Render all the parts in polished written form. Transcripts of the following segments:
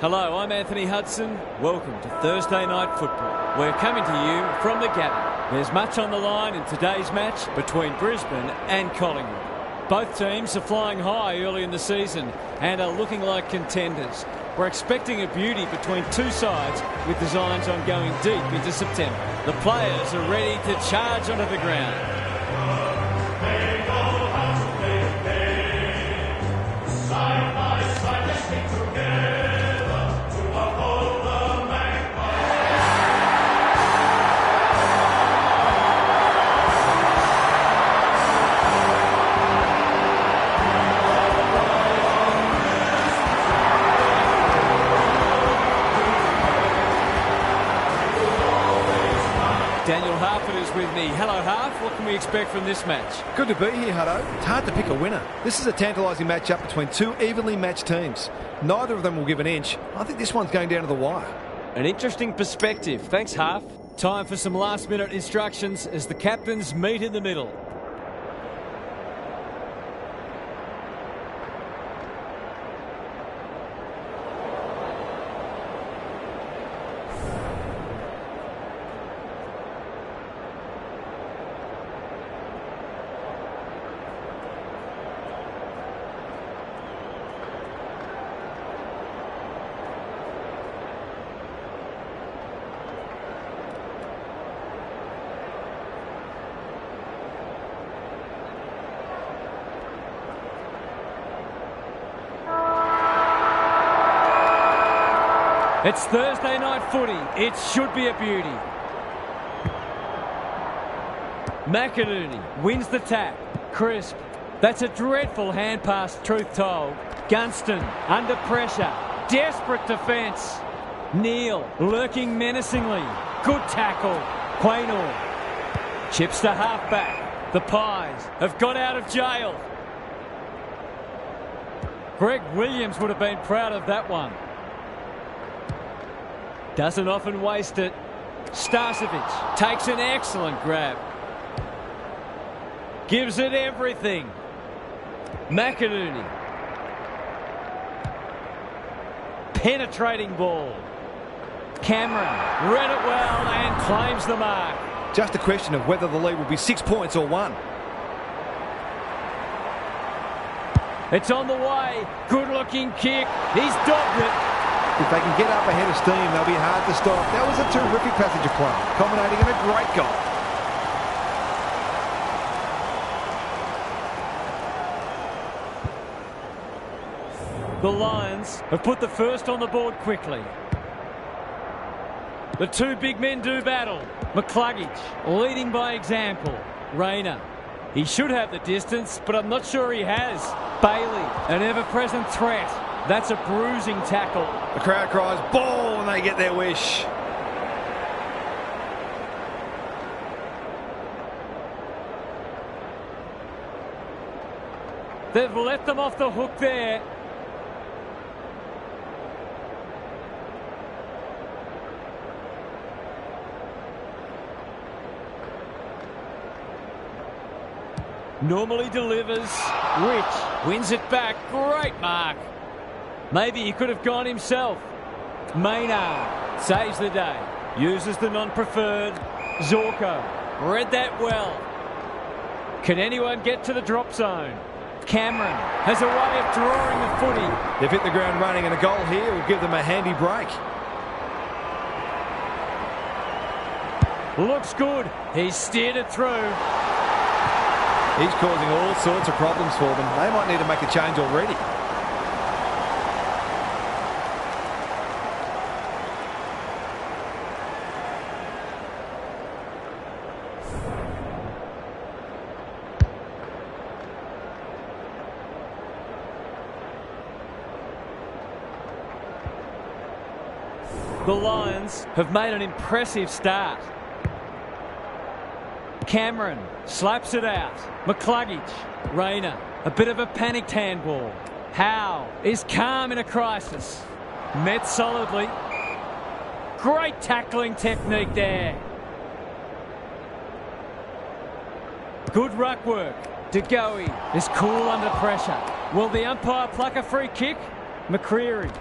Hello, I'm Anthony Hudson. Welcome to Thursday Night Football. We're coming to you from the Gabba. There's much on the line in today's match between Brisbane and Collingwood. Both teams are flying high early in the season and are looking like contenders. We're expecting a beauty between two sides with designs on going deep into September. The players are ready to charge onto the ground. Daniel Harford is with me. Hello, Harf. What can we expect from this match? Good to be here, Hutto. It's hard to pick a winner. This is a tantalising matchup between two evenly matched teams. Neither of them will give an inch. I think this one's going down to the wire. An interesting perspective. Thanks, Harf. Time for some last-minute instructions as the captains meet in the middle. It's Thursday night footy. It should be a beauty. McInerney wins the tap. Crisp. That's a dreadful hand pass, truth told. Gunston under pressure. Desperate defence. Neal lurking menacingly. Good tackle. Quaynor chips to halfback. The Pies have got out of jail. Greg Williams would have been proud of that one. Doesn't often waste it. Starcevic takes an excellent grab. Gives it everything. McInerney. Penetrating ball. Cameron read it well and claims the mark. Just a question of whether the lead will be 6 points or 1. It's on the way. Good looking kick. He's dogged it. If they can get up ahead of steam, they'll be hard to stop. That was a terrific passage of play, culminating in a great goal. The Lions have put the first on the board quickly. The two big men do battle. McCluggage leading by example. Rayner. He should have the distance, but I'm not sure he has. Bailey, an ever-present threat. That's a bruising tackle. The crowd cries ball when they get their wish. They've let them off the hook there. Normally delivers. Rich wins it back. Great mark. Maybe he could have gone himself. Maynard saves the day. Uses the non-preferred. Zorko read that well. Can anyone get to the drop zone? Cameron has a way of drawing the footy. They've hit the ground running, and a goal here will give them a handy break. Looks good. He's steered it through. He's causing all sorts of problems for them. They might need to make a change already. The Lions have made an impressive start. Cameron slaps it out. McCluggage. Rayner. A bit of a panicked handball. Howe is calm in a crisis. Met solidly. Great tackling technique there. Good ruck work. De Goey is cool under pressure. Will the umpire pluck a free kick? McCreery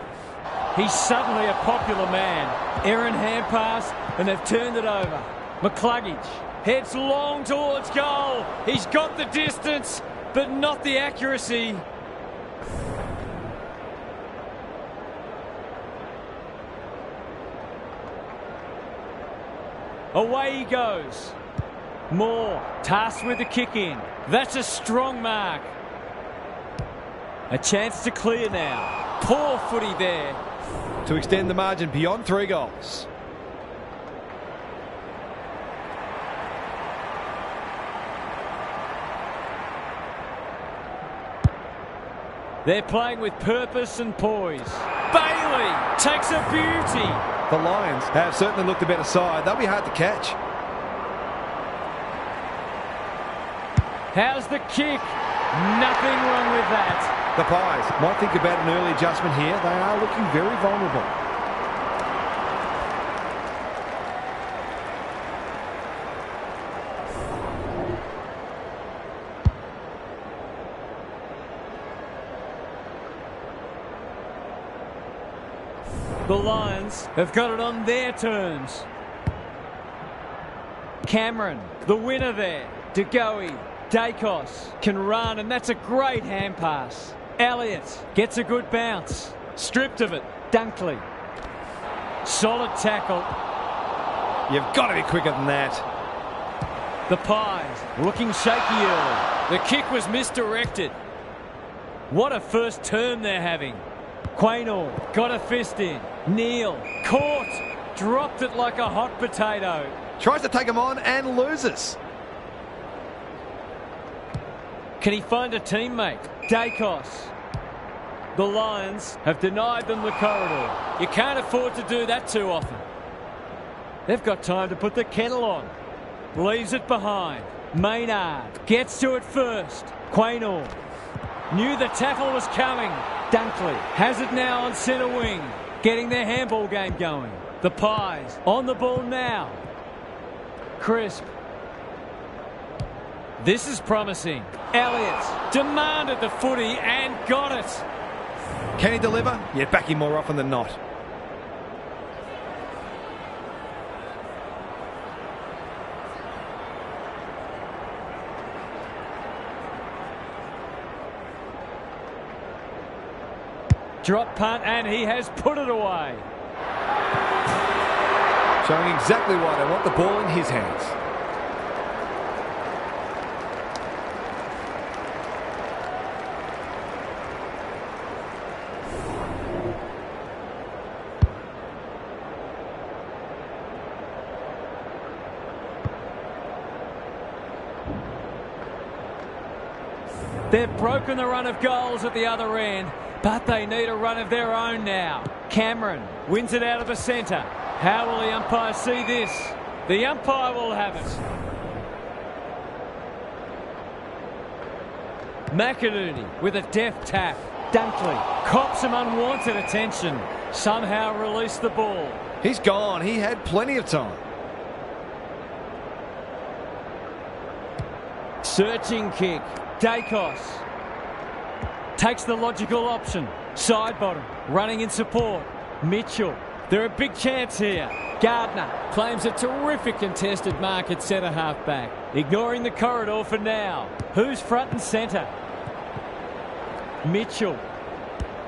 He's suddenly a popular man. Errant hand pass, and they've turned it over. McCluggage heads long towards goal. He's got the distance, but not the accuracy. Away he goes. Moore tasked with the kick in. That's a strong mark. A chance to clear now. Poor footy there. To extend the margin beyond 3 goals. They're playing with purpose and poise. Bailey takes a beauty. The Lions have certainly looked a better side. They'll be hard to catch. How's the kick? Nothing wrong with that. The Pies might think about an early adjustment here. They are looking very vulnerable. The Lions have got it on their terms. Cameron, the winner there. De Goey, Dacos can run, and that's a great hand pass. Elliott gets a good bounce. Stripped of it. Dunkley. Solid tackle. You've got to be quicker than that. The Pies looking shaky early. The kick was misdirected. What a first term they're having. Quaynor got a fist in. Neal caught. Dropped it like a hot potato. Tries to take him on and loses. Can he find a teammate? Dacos. The Lions have denied them the corridor. You can't afford to do that too often. They've got time to put the kettle on. Leaves it behind. Maynard gets to it first. Quaynor knew the tackle was coming. Dunkley has it now on centre wing. Getting their handball game going. The Pies on the ball now. Crisp. This is promising. Elliott demanded the footy and got it. Can he deliver? Yeah, back him more often than not. Drop punt, and he has put it away. Showing exactly why they want the ball in his hands. They've broken the run of goals at the other end, but they need a run of their own now. Cameron wins it out of the centre. How will the umpire see this? The umpire will have it. McInerney with a deft tap. Dunkley cops some unwanted attention. Somehow released the ball. He's gone. He had plenty of time. Searching kick. Dacos takes the logical option. Side bottom, running in support. Mitchell, they're a big chance here. Gardner claims a terrific contested mark at centre half back. Ignoring the corridor for now. Who's front and centre? Mitchell.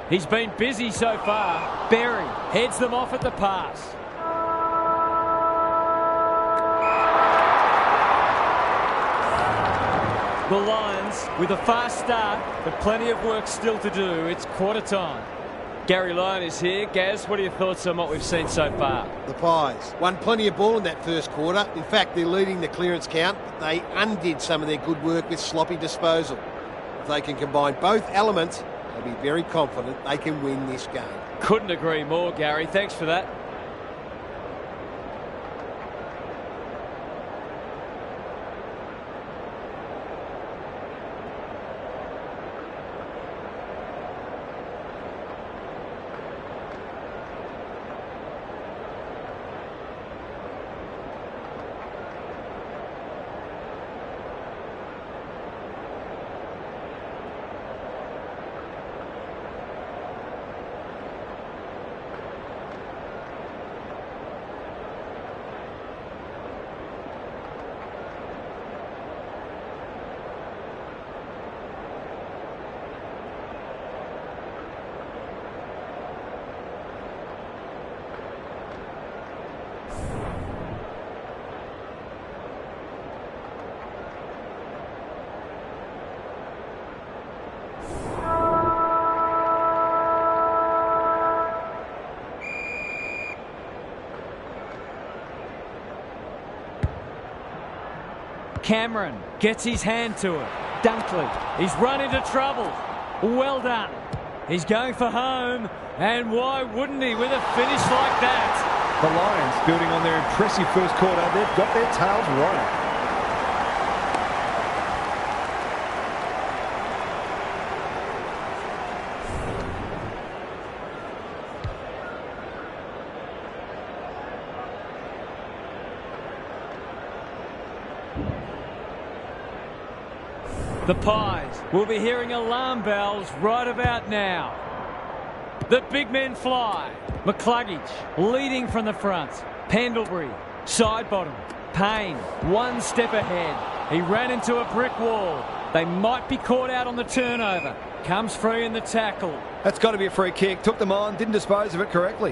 He's been busy so far. Berry heads them off at the pass. The Lions with a fast start, but plenty of work still to do. It's quarter time. Gary Lyon is here. Gaz, what are your thoughts on what we've seen so far? The Pies won plenty of ball in that first quarter. In fact, they're leading the clearance count, but they undid some of their good work with sloppy disposal. If they can combine both elements, they'll be very confident they can win this game. Couldn't agree more, Gary. Thanks for that. Cameron gets his hand to it. Dunkley, he's run into trouble. Well done. He's going for home, and why wouldn't he with a finish like that? The Lions, building on their impressive first quarter, they've got their tails rolling. The Pies will be hearing alarm bells right about now. The big men fly. McCluggage leading from the front. Pendlebury, side bottom. Payne, one step ahead. He ran into a brick wall. They might be caught out on the turnover. Comes free in the tackle. That's got to be a free kick. Took them on, didn't dispose of it correctly.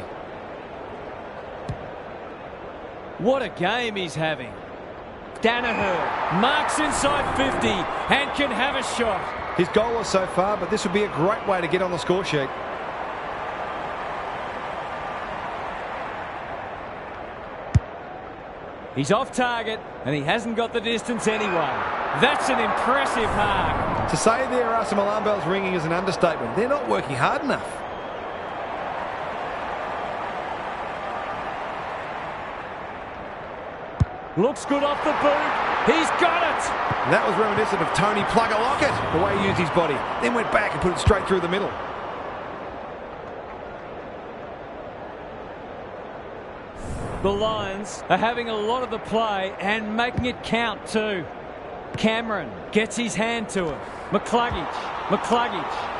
What a game he's having. Danaher marks inside 50 and can have a shot. He's goalless so far, but this would be a great way to get on the score sheet. He's off target and he hasn't got the distance anyway. That's an impressive mark. To say there are some alarm bells ringing is an understatement. They're not working hard enough. Looks good off the boot. He's got it. And that was reminiscent of Tony Plugger Lockett, the way he used his body. Then went back and put it straight through the middle. The Lions are having a lot of the play and making it count too. Cameron gets his hand to it. McCluggage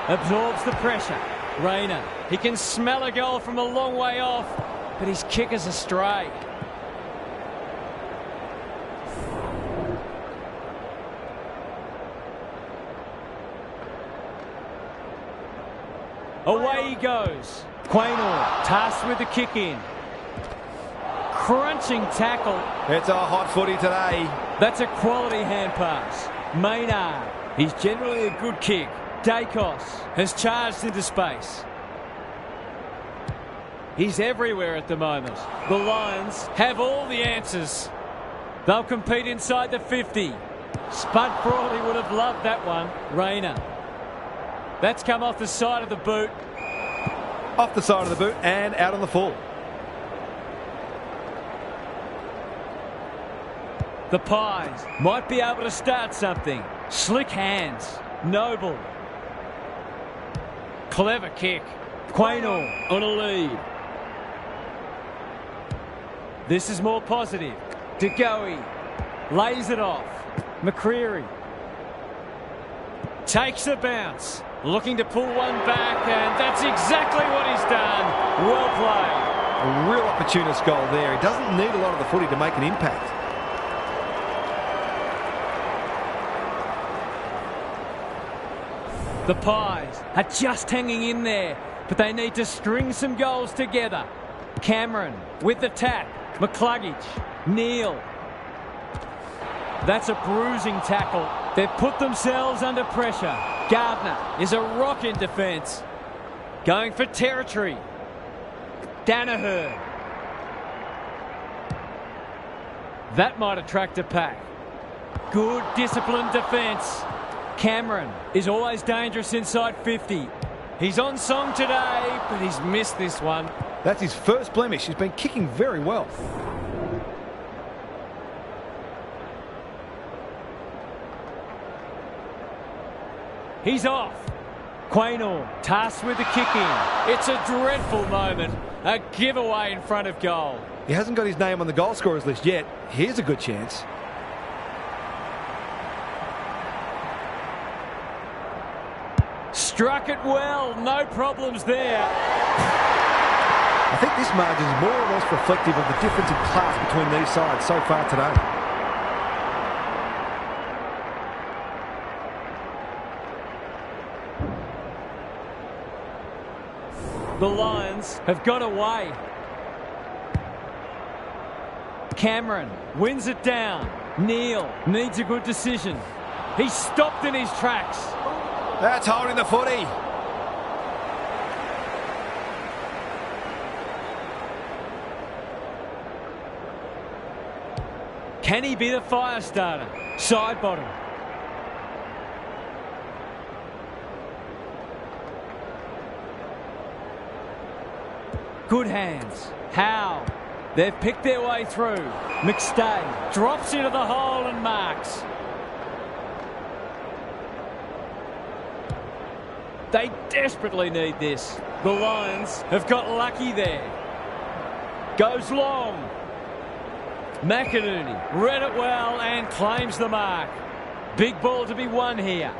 absorbs the pressure. Rayner, he can smell a goal from a long way off, but his kick is astray. Away he goes. Quaynor tasked with the kick in. Crunching tackle. It's a hot footy today. That's a quality hand pass. Maynard, he's generally a good kick. Dacos has charged into space. He's everywhere at the moment. The Lions have all the answers. They'll compete inside the 50. Spud Frawley would have loved that one. Rayner. That's come off the side of the boot. Off the side of the boot and out on the full. The Pies might be able to start something. Slick hands. Noble. Clever kick. Quaynor on a lead. This is more positive. DeGoey lays it off. McCreary takes a bounce. Looking to pull one back, and that's exactly what he's done. Well played. A real opportunist goal there. He doesn't need a lot of the footy to make an impact. The Pies are just hanging in there, but they need to string some goals together. Cameron with the tap. McCluggage. Neal. That's a bruising tackle. They've put themselves under pressure. Gardner is a rock in defence. Going for territory. Danaher. That might attract a pack. Good disciplined defence. Cameron is always dangerous inside 50. He's on song today, but he's missed this one. That's his first blemish. He's been kicking very well. He's off. Quaynor tasked with the kick in. It's a dreadful moment. A giveaway in front of goal. He hasn't got his name on the goal scorers list yet. Here's a good chance. Struck it well. No problems there. I think this margin is more or less reflective of the difference in class between these sides so far today. The Lions have got away. Cameron wins it down. Neal needs a good decision. He's stopped in his tracks. That's holding the footy. Can he be the fire starter? Side bottom. Good hands. Howe. They've picked their way through. McStay drops into the hole and marks. They desperately need this. The Lions have got lucky there. Goes long. McInerney read it well and claims the mark. Big ball to be won here.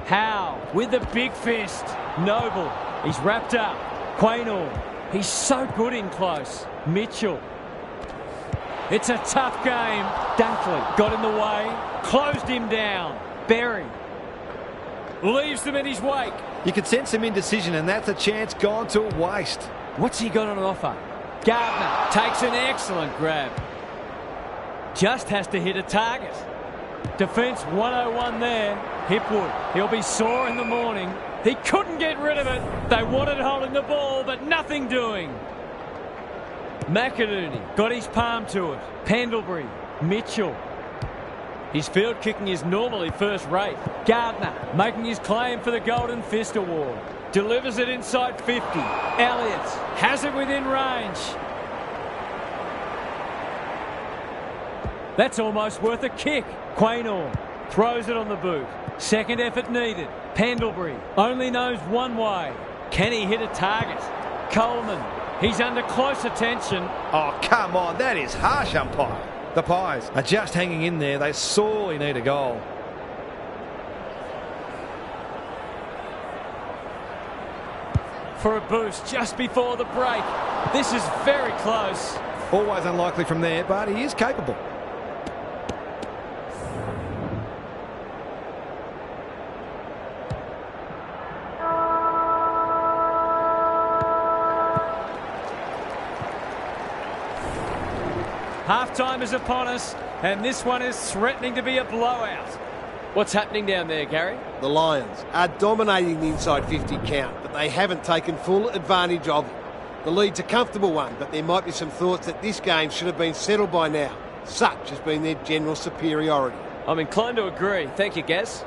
Howe with the big fist. Noble. He's wrapped up. Quaynor. He's so good in close. Mitchell. It's a tough game. Dunkley got in the way. Closed him down. Berry. Leaves them in his wake. You can sense some indecision, and that's a chance gone to waste. What's he got on offer? Gardner takes an excellent grab. Just has to hit a target. Defence 101 there. Hipwood, he'll be sore in the morning. He couldn't get rid of it. They wanted holding the ball, but nothing doing. McInerney got his palm to it. Pendlebury, Mitchell. His field kicking is normally first rate. Gardner making his claim for the Golden Fist Award. Delivers it inside 50. Elliott has it within range. That's almost worth a kick. Quaynor throws it on the boot. Second effort needed. Pendlebury only knows one way. Can he hit a target? Coleman, he's under close attention. Oh, come on, that is harsh, umpire. The Pies are just hanging in there. They sorely need a goal. For a boost just before the break. This is very close. Always unlikely from there, but he is capable. Half-time is upon us, and this one is threatening to be a blowout. What's happening down there, Gary? The Lions are dominating the inside 50 count, but they haven't taken full advantage of it. The lead's a comfortable one, but there might be some thoughts that this game should have been settled by now. Such has been their general superiority. I'm inclined to agree. Thank you, Gaz.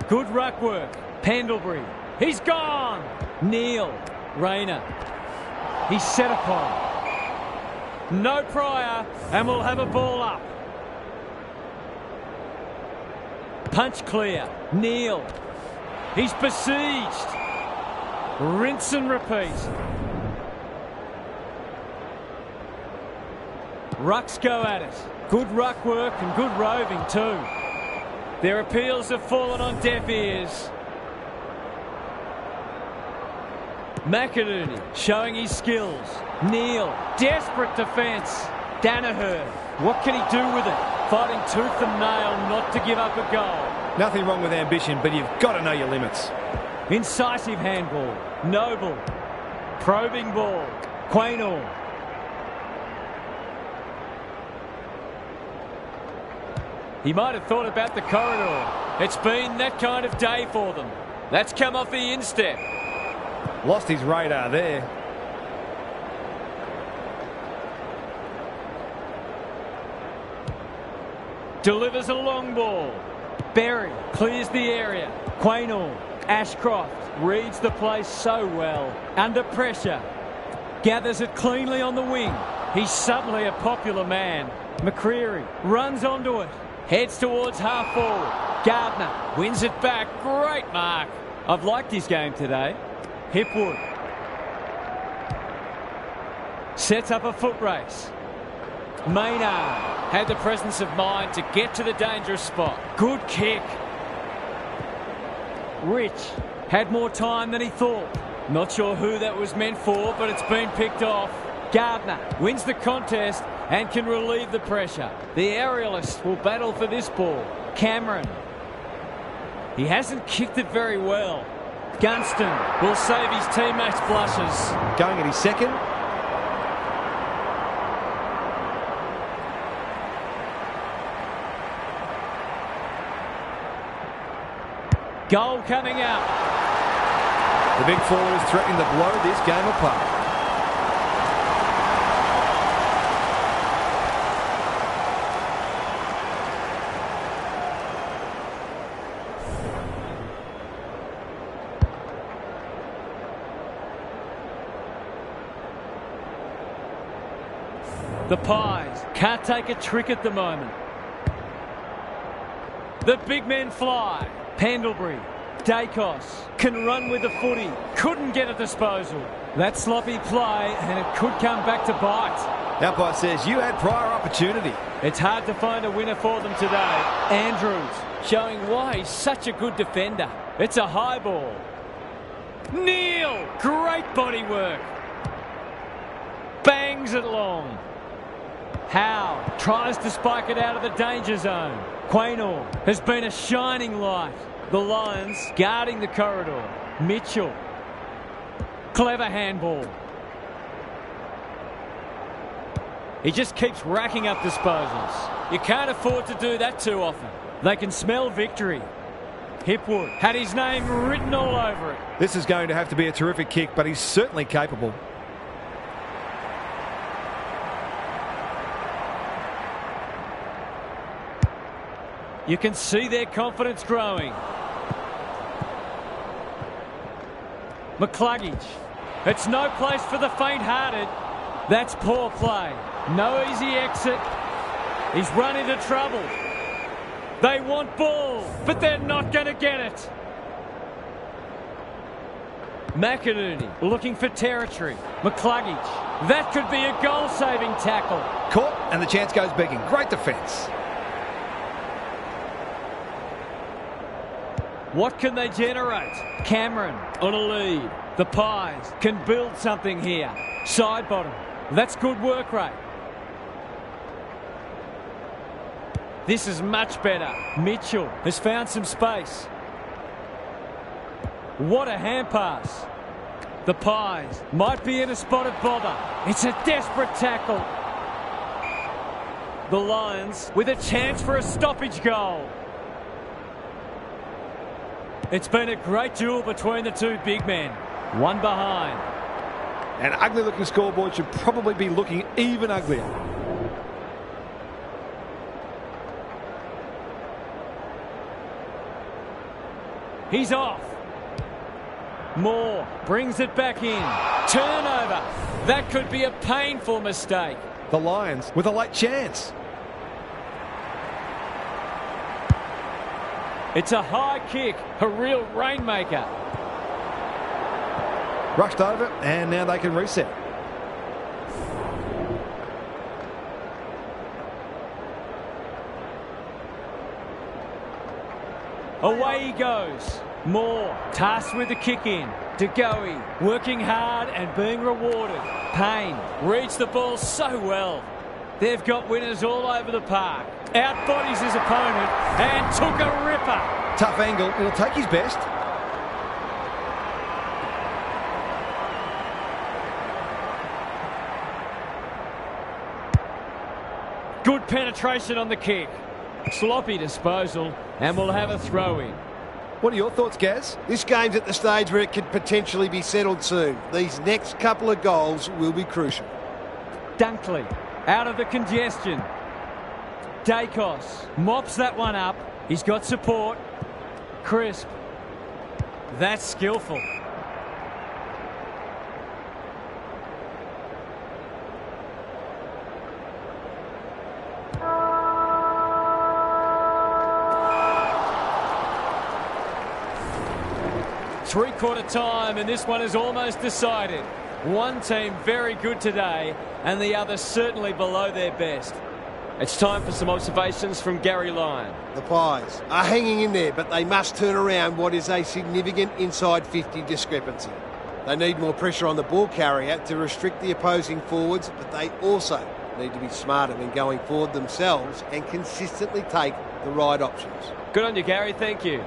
Good ruck work. Pendlebury. He's gone. Neal. Rayner. He's set upon. No prior, and we'll have a ball up. Punch clear. Neal. He's besieged. Rinse and repeat. Rucks go at it. Good ruck work and good roving too. Their appeals have fallen on deaf ears. McInerney showing his skills. Neal, desperate defence. Danaher, what can he do with it? Fighting tooth and nail not to give up a goal. Nothing wrong with ambition, but you've got to know your limits. Incisive handball. Noble. Probing ball. Quaynor. He might have thought about the corridor. It's been that kind of day for them. That's come off the instep. Lost his radar there. Delivers a long ball. Berry clears the area. Quaynor. Ashcroft reads the place so well. Under pressure. Gathers it cleanly on the wing. He's suddenly a popular man. McCreary runs onto it. Heads towards half forward. Gardner wins it back. Great mark. I've liked his game today. Hipwood. Sets up a foot race. Maynard had the presence of mind to get to the dangerous spot. Good kick. Rich had more time than he thought. Not sure who that was meant for, but it's been picked off. Gardner wins the contest and can relieve the pressure. The aerialist will battle for this ball. Cameron. He hasn't kicked it very well. Gunston will save his teammates' blushes. Going at his second. Goal coming out. The big forward is threatening to blow this game apart. The Pies can't take a trick at the moment. The big men fly. Pendlebury, Dacos can run with the footy. Couldn't get a disposal. That sloppy play and it could come back to bite. Umpire says you had prior opportunity. It's hard to find a winner for them today. Andrews showing why he's such a good defender. It's a high ball. Neal, great body work. Bangs it long. Howe tries to spike it out of the danger zone. Quaynor has been a shining light. The Lions guarding the corridor. Mitchell. Clever handball. He just keeps racking up disposals. You can't afford to do that too often. They can smell victory. Hipwood had his name written all over it. This is going to have to be a terrific kick, but he's certainly capable. You can see their confidence growing. McCluggage. It's no place for the faint-hearted. That's poor play. No easy exit. He's run into trouble. They want ball, but they're not going to get it. McInerney looking for territory. McCluggage. That could be a goal-saving tackle. Caught, and the chance goes begging. Great defence. What can they generate? Cameron on a lead. The Pies can build something here. Side bottom. That's good work rate. This is much better. Mitchell has found some space. What a hand pass. The Pies might be in a spot of bother. It's a desperate tackle. The Lions with a chance for a stoppage goal. It's been a great duel between the two big men. One behind. An ugly-looking scoreboard should probably be looking even uglier. He's off. Moore brings it back in. Turnover. That could be a painful mistake. The Lions with a late chance. It's a high kick, a real rainmaker. Rushed over, and now they can reset. Away he goes. Moore, tasked with the kick in. De Goey, working hard and being rewarded. Payne reads the ball so well. They've got winners all over the park. Outbodies his opponent and took a ripper. Tough angle. It'll take his best. Good penetration on the kick. Sloppy disposal, and we'll have a throw in. What are your thoughts, Gaz? This game's at the stage where it could potentially be settled soon. These next couple of goals will be crucial. Dunkley out of the congestion. Dacos mops that one up. He's got support. Crisp. That's skillful. Three-quarter time, and this one is almost decided. One team very good today, and the other certainly below their best. It's time for some observations from Gary Lyon. The Pies are hanging in there, but they must turn around what is a significant inside 50 discrepancy. They need more pressure on the ball carrier to restrict the opposing forwards, but they also need to be smarter when going forward themselves and consistently take the right options. Good on you, Gary. Thank you.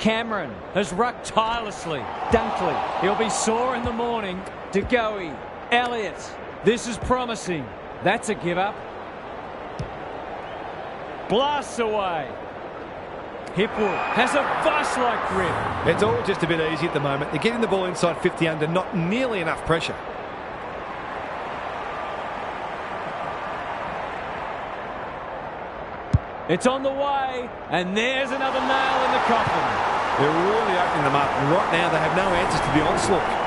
Cameron has rucked tirelessly. Dunkley, he'll be sore in the morning. De Goey, Elliott, this is promising. That's a give up. Blasts away. Hipwood has a vice-like grip. It's all just a bit easy at the moment. They're getting the ball inside 50 under, not nearly enough pressure. It's on the way, and there's another nail in the coffin. They're really opening them up, and right now they have no answers to the onslaught.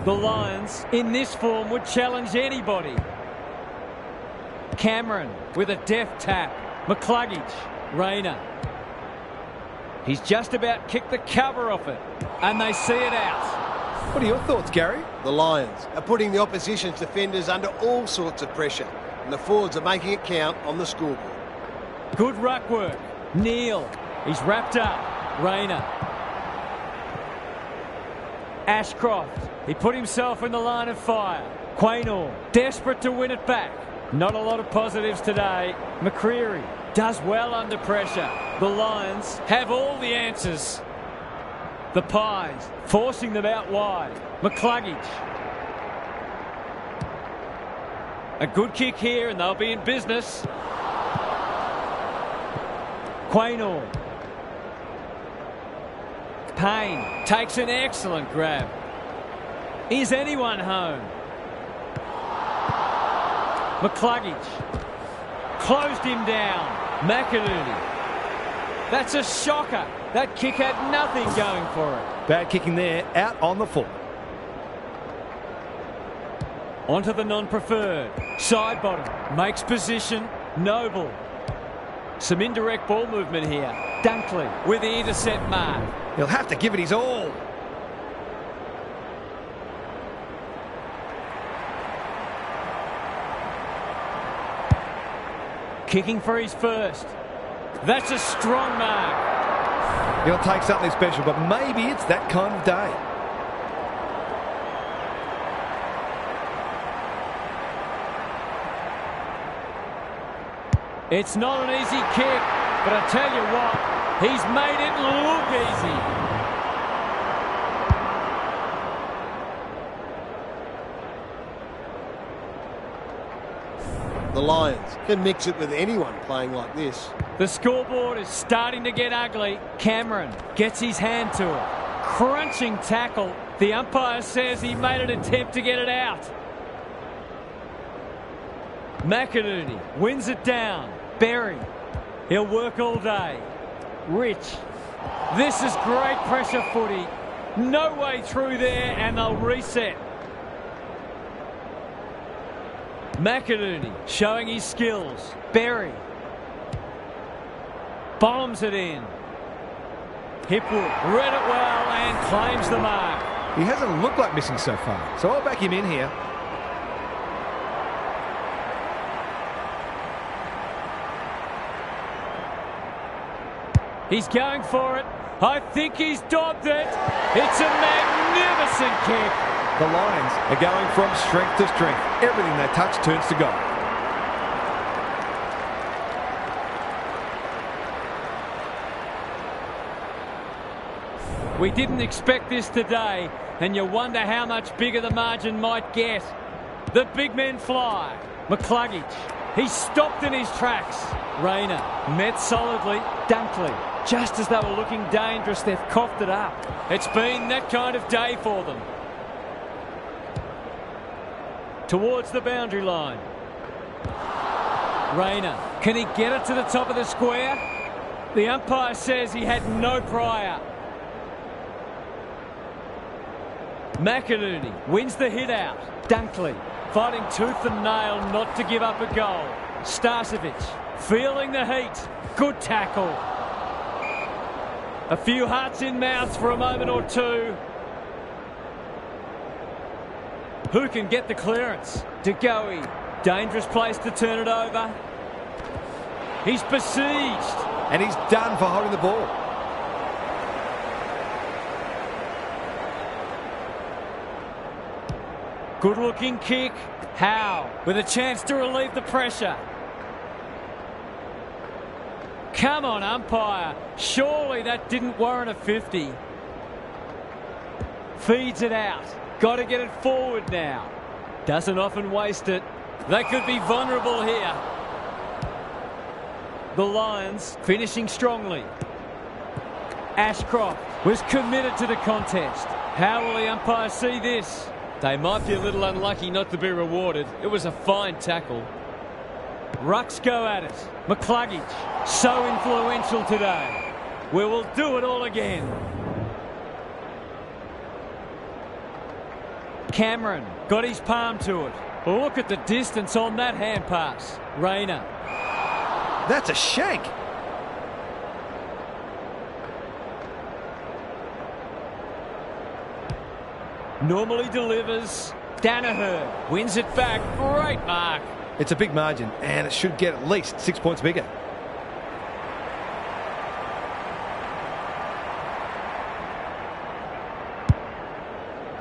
The Lions, in this form, would challenge anybody. Cameron with a deft tap. McCluggage. Rayner. He's just about kicked the cover off it, and they see it out. What are your thoughts, Gary? The Lions are putting the opposition's defenders under all sorts of pressure, and the forwards are making it count on the scoreboard. Good ruck work. Neal. He's wrapped up. Rayner. Ashcroft. He put himself in the line of fire. Quaynor. Desperate to win it back. Not a lot of positives today. McCreary does well under pressure. The Lions have all the answers. The Pies forcing them out wide. McCluggage. A good kick here and they'll be in business. Quaynor. Payne takes an excellent grab. Is anyone home? McCluggage. Closed him down. McInerney. That's a shocker. That kick had nothing going for it. Bad kicking there, out on the full. Onto the non-preferred. Side bottom. Makes position. Noble. Some indirect ball movement here. Dunkley with the intercept mark. He'll have to give it his all. Kicking for his first. That's a strong mark. He'll take something special, but maybe it's that kind of day. It's not an easy kick, but I tell you what, he's made it look easy. The Lions can mix it with anyone playing like this. The scoreboard is starting to get ugly. Cameron gets his hand to it. Crunching tackle. The umpire says he made an attempt to get it out. McInerney wins it down. Berry. He'll work all day. Rich. This is great pressure footy. No way through there and they'll reset. McInerney showing his skills. Berry. Bombs it in. Hipwood read it well and claims the mark. He hasn't looked like missing so far, so I'll back him in here. He's going for it. I think he's dobbed it. It's a magnificent kick. The Lions are going from strength to strength. Everything they touch turns to gold. We didn't expect this today, and you wonder how much bigger the margin might get. The big men fly. McCluggage. He's stopped in his tracks. Rayner met solidly. Dunkley. Just as they were looking dangerous, they've coughed it up. It's been that kind of day for them. Towards the boundary line. Rayner. Can he get it to the top of the square? The umpire says he had no prior. McInerney wins the hit out. Dunkley fighting tooth and nail not to give up a goal. Starcevic feeling the heat. Good tackle. A few hearts in mouths for a moment or two. Who can get the clearance? DeGoey. Dangerous place to turn it over. He's besieged. And he's done for holding the ball. Good looking kick. Howe with a chance to relieve the pressure. Come on, umpire. Surely that didn't warrant a 50. Feeds it out. Got to get it forward now. Doesn't often waste it. They could be vulnerable here. The Lions finishing strongly. Ashcroft was committed to the contest. How will the umpire see this? They might be a little unlucky not to be rewarded. It was a fine tackle. Rucks go at it. McCluggage, so influential today. We will do it all again. Cameron got his palm to it. Look at the distance on that hand pass. Rayner. That's a shank. Normally delivers. Danaher wins it back. Great mark. It's a big margin, and it should get at least 6 points bigger.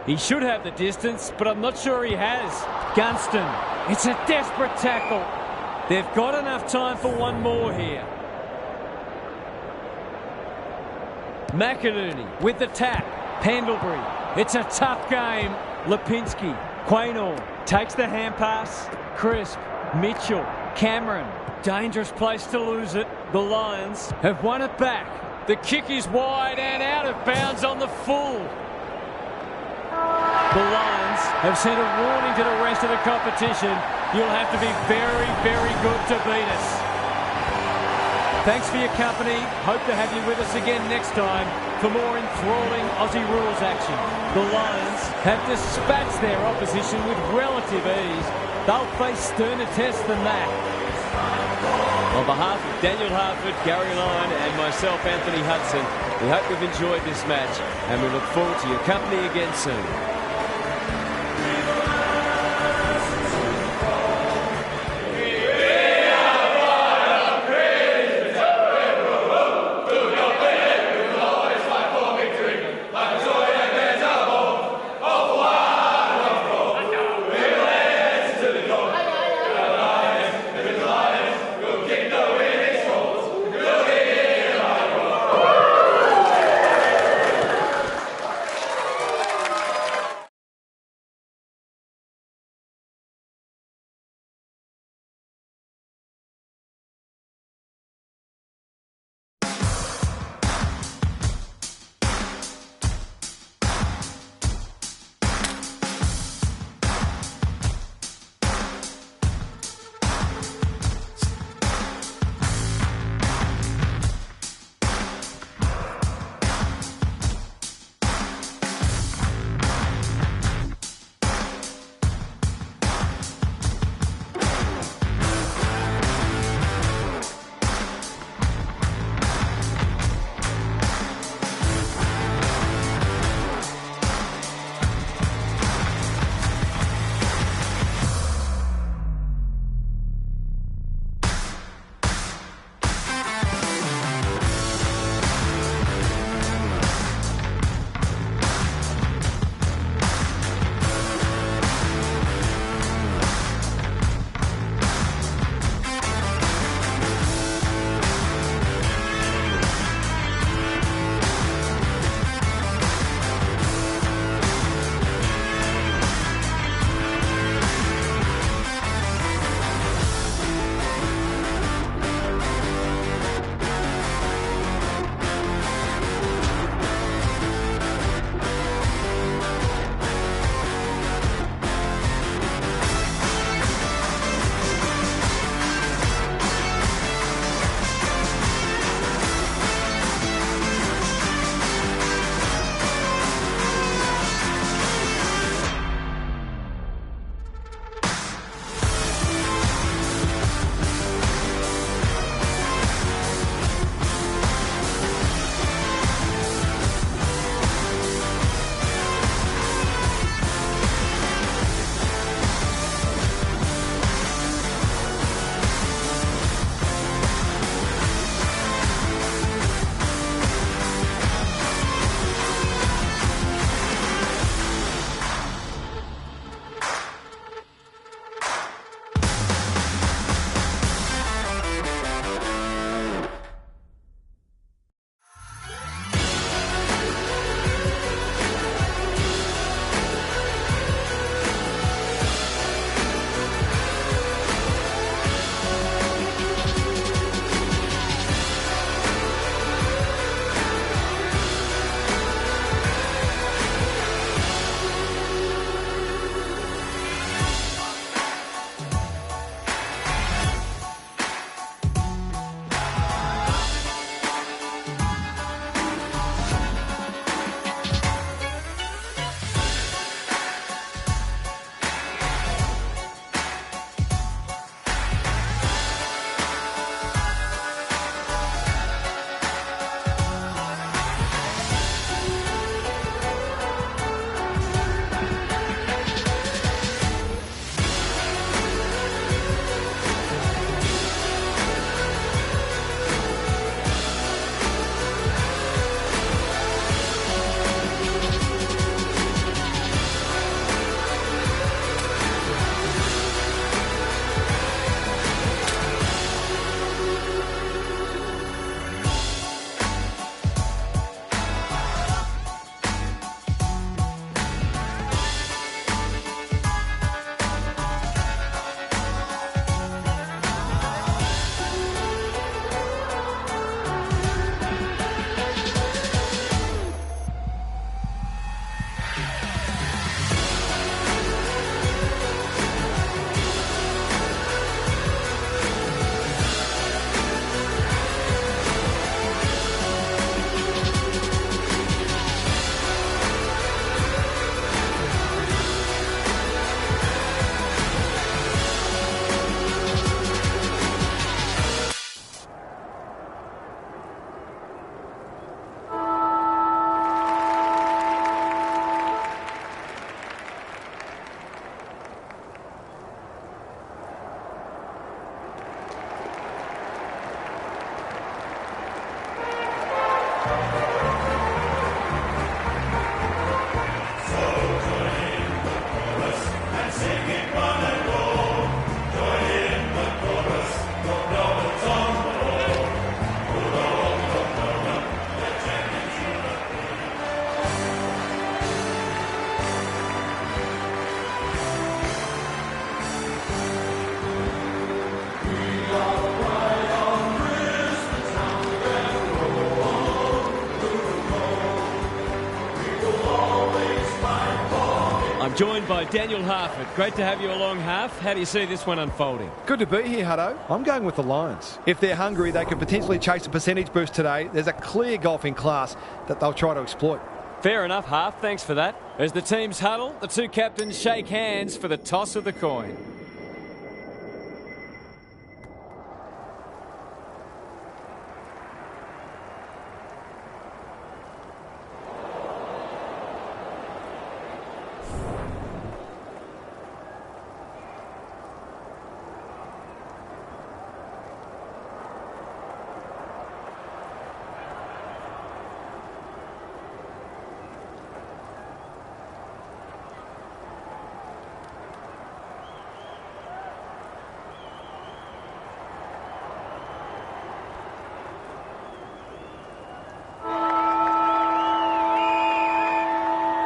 He should have the distance, but I'm not sure he has. Gunston. It's a desperate tackle. They've got enough time for one more here. McInerney with the tap. Pendlebury. It's a tough game. Lipinski. Quaynor takes the hand pass. Crisp. Mitchell. Cameron. Dangerous place to lose it. The Lions have won it back. The kick is wide and out of bounds on the full. The Lions have sent a warning to the rest of the competition. You'll have to be very, very good to beat us. Thanks for your company. Hope to have you with us again next time for more enthralling Aussie rules action. The Lions have dispatched their opposition with relative ease. They'll face sterner tests than that. On behalf of Daniel Harford, Gary Lyon and myself, Anthony Hudson, we hope you've enjoyed this match and we look forward to your company again soon. I'm joined by Daniel Harford. Great to have you along, Harf. How do you see this one unfolding? Good to be here, Hutto. I'm going with the Lions. If they're hungry, they could potentially chase a percentage boost today. There's a clear golfing class that they'll try to exploit. Fair enough, Harf. Thanks for that. As the teams huddle, the two captains shake hands for the toss of the coin.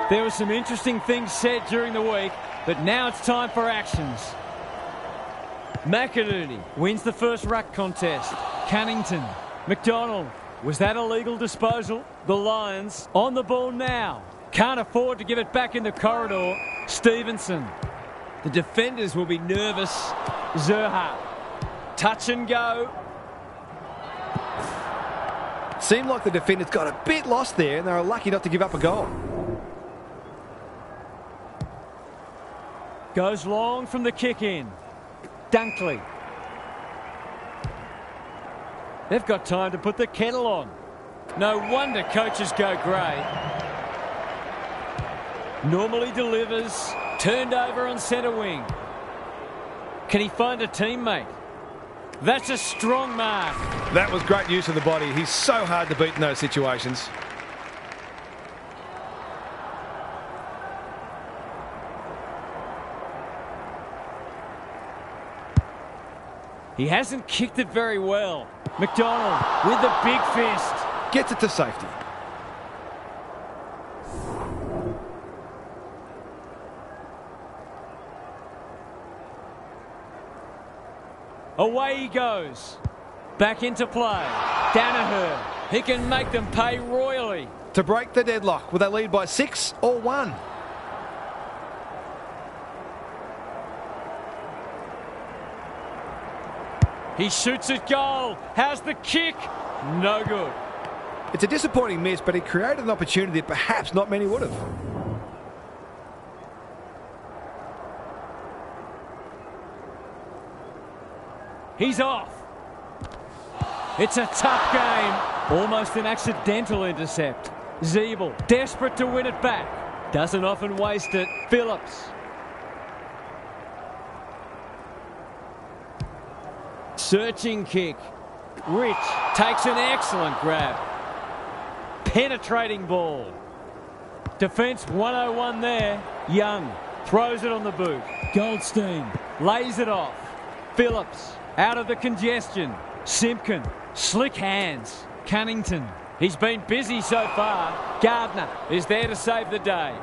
There were some interesting things said during the week, but now it's time for actions. McInerney wins the first ruck contest. Cunnington. McDonald. Was that a legal disposal? The Lions on the ball now. Can't afford to give it back in the corridor. Stevenson. The defenders will be nervous. Zerha. Touch and go. Seemed like the defenders got a bit lost there and they were lucky not to give up a goal. Goes long from the kick in. Dunkley. They've got time to put the kettle on. No wonder coaches go grey. Normally delivers. Turned over on centre wing. Can he find a teammate? That's a strong mark. That was great use of the body. He's so hard to beat in those situations. He hasn't kicked it very well. McDonald with the big fist. Gets it to safety. Away he goes. Back into play. Danaher. He can make them pay royally. To break the deadlock, will they lead by 6 or 1? He shoots at goal. How's the kick? No good. It's a disappointing miss, but he created an opportunity that perhaps not many would have. He's off. It's a tough game. Almost an accidental intercept. Zeeble, desperate to win it back. Doesn't often waste it. Phillips. Searching kick. Rich takes an excellent grab. Penetrating ball. Defence 101 there. Young throws it on the boot. Goldstein lays it off. Phillips out of the congestion. Simpkin, slick hands. Cunnington, he's been busy so far. Gardner is there to save the day.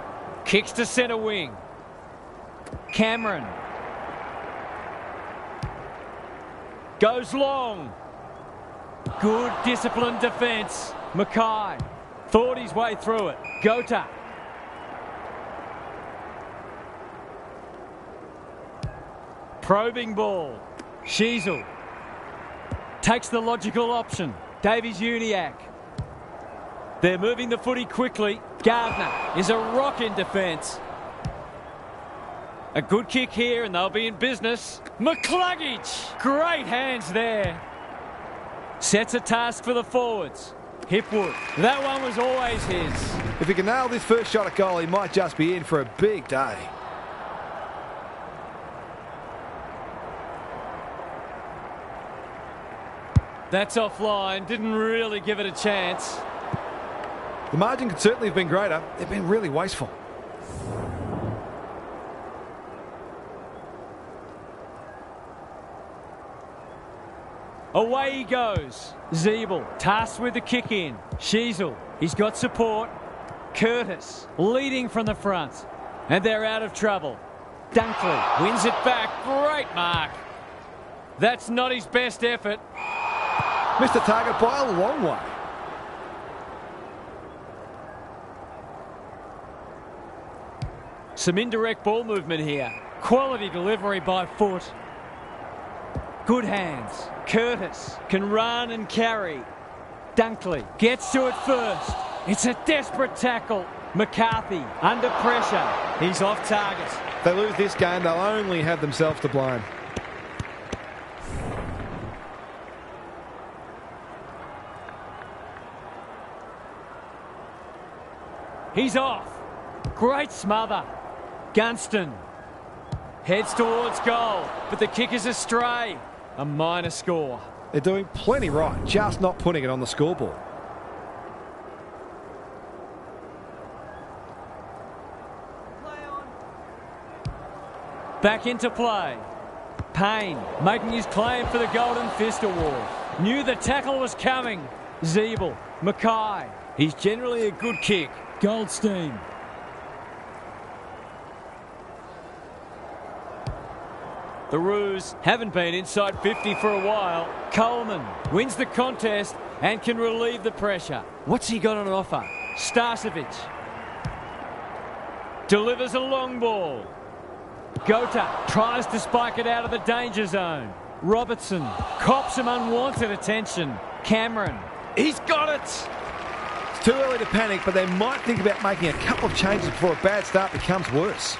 Kicks to centre wing. Cameron. Goes long. Good disciplined defence. Mackay thought his way through it. Gota. Probing ball. Sheasel. Takes the logical option. Davies-Uniacke. They're moving the footy quickly. Gardner is a rock in defence. A good kick here and they'll be in business. McCluggage. Great hands there. Sets a task for the forwards. Hipwood. That one was always his. If he can nail this first shot at goal, he might just be in for a big day. That's offline. Didn't really give it a chance. The margin could certainly have been greater. They've been really wasteful. Away he goes. Zeeble tasked with the kick in. Sheasel, he's got support. Curtis leading from the front. And they're out of trouble. Dunkley wins it back. Great mark. That's not his best effort. Missed the target by a long way. Some indirect ball movement here. Quality delivery by foot. Good hands. Curtis can run and carry. Dunkley gets to it first. It's a desperate tackle. McCarthy under pressure. He's off target. If they lose this game, they'll only have themselves to blame. He's off. Great smother. Gunston heads towards goal, but the kick is astray. A minor score. They're doing plenty right, just not putting it on the scoreboard. Back into play. Payne making his claim for the Golden Fist Award. Knew the tackle was coming. Zeeble, Mackay. He's generally a good kick. Goldstein. The Roos haven't been inside 50 for a while. Coleman wins the contest and can relieve the pressure. What's he got on offer? Starcevic delivers a long ball. Gota tries to spike it out of the danger zone. Robertson cops some unwanted attention. Cameron, he's got it. It's too early to panic, but they might think about making a couple of changes before a bad start becomes worse.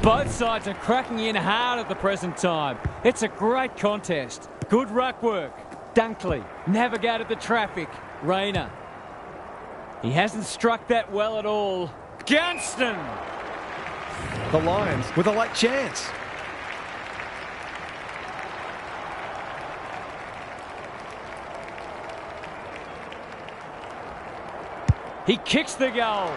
Both sides are cracking in hard at the present time. It's a great contest. Good ruck work. Dunkley navigated the traffic. Rayner. He hasn't struck that well at all. Gunston! The Lions with a late chance. He kicks the goal.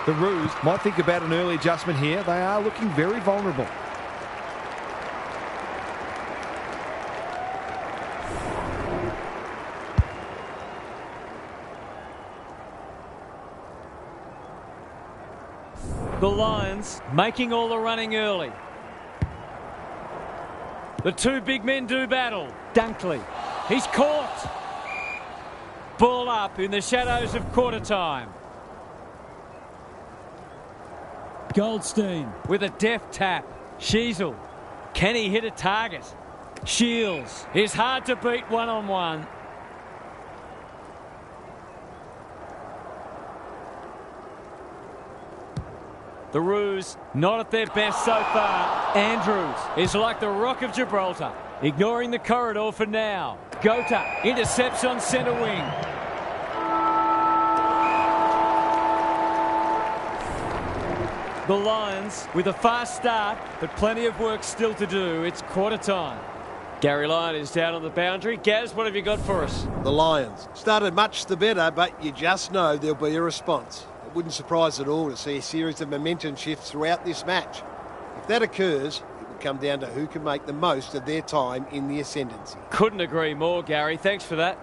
The Roos might think about an early adjustment here. They are looking very vulnerable. The Lions making all the running early. The two big men do battle. Dunkley, he's caught. Ball up in the shadows of quarter time. Goldstein with a deft tap. Sheasel, can he hit a target? Shields is hard to beat one-on-one. The Roos not at their best so far. Andrews is like the Rock of Gibraltar, ignoring the corridor for now. Gota intercepts on centre wing. The Lions with a fast start, but plenty of work still to do. It's quarter time. Gary Lyon is down on the boundary. Gaz, what have you got for us? The Lions started much the better, but you just know there'll be a response. It wouldn't surprise at all to see a series of momentum shifts throughout this match. If that occurs, it will come down to who can make the most of their time in the ascendancy. Couldn't agree more, Gary. Thanks for that.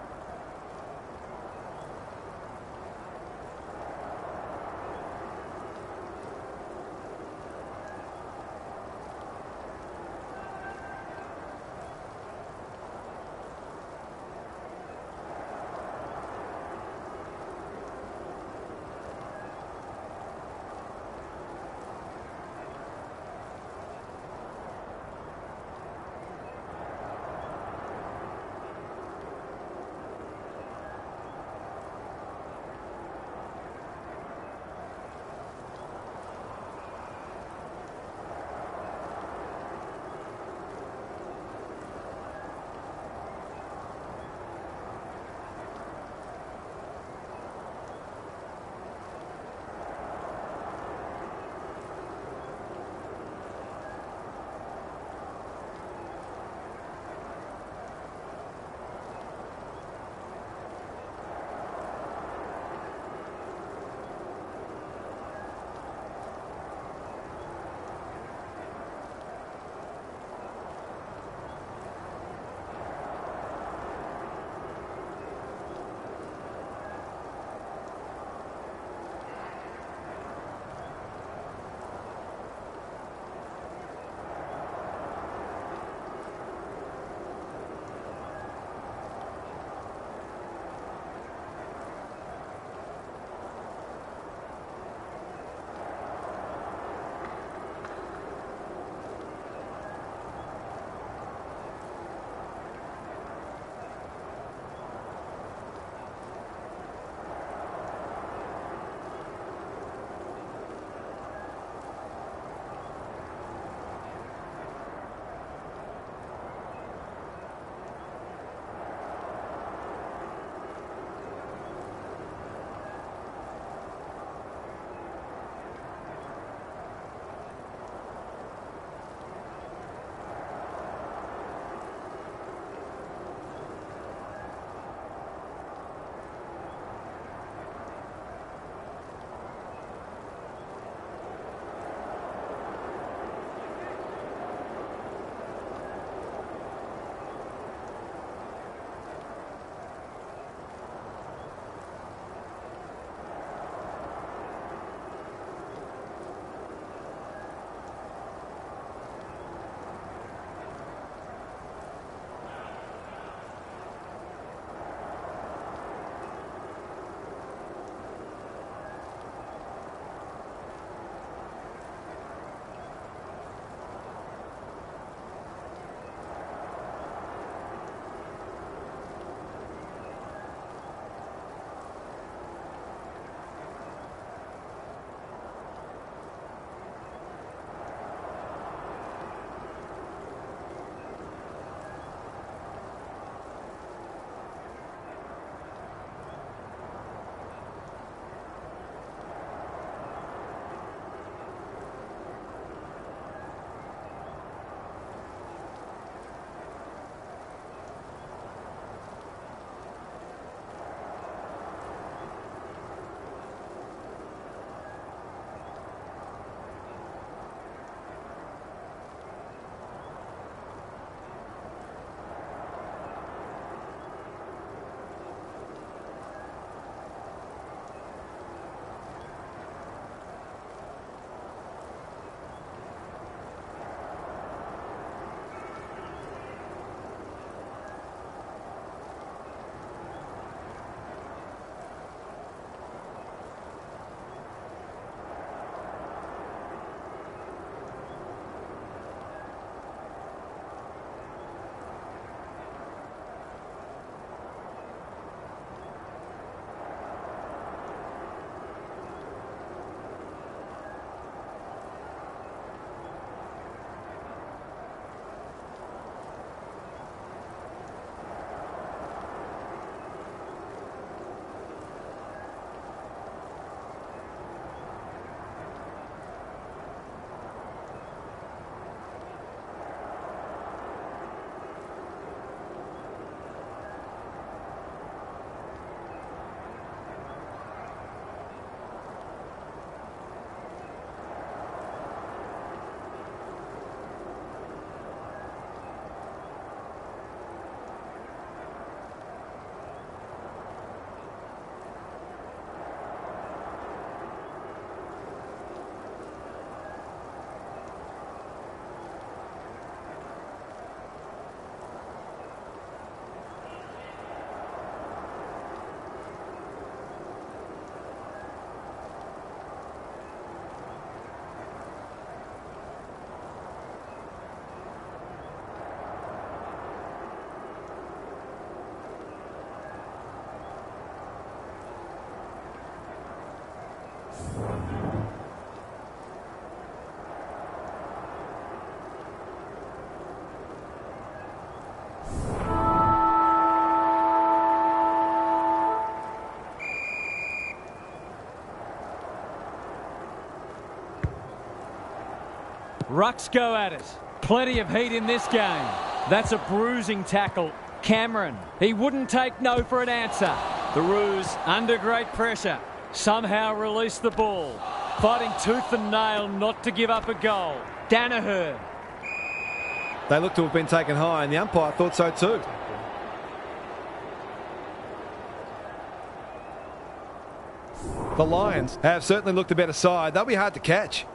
Rucks go at it. Plenty of heat in this game. That's a bruising tackle. Cameron, he wouldn't take no for an answer. The Roos, under great pressure, somehow release the ball. Fighting tooth and nail not to give up a goal. Danaher. They look to have been taken high, and the umpire thought so too. The Lions have certainly looked a better side. They'll be hard to catch.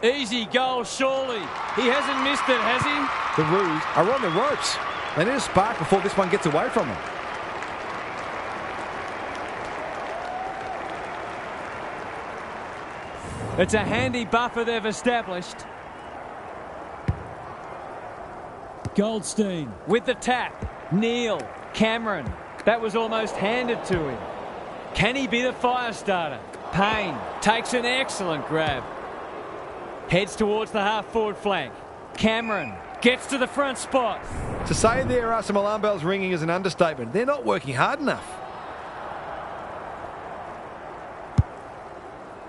Easy goal, surely. He hasn't missed it, has he? The Roos are on the ropes. They need a spark before this one gets away from them. It's a handy buffer they've established. Goldstein with the tap. Neal. Cameron. That was almost handed to him. Can he be the fire starter? Payne takes an excellent grab. Heads towards the half-forward flank. Cameron gets to the front spot. To say there are some alarm bells ringing is an understatement. They're not working hard enough.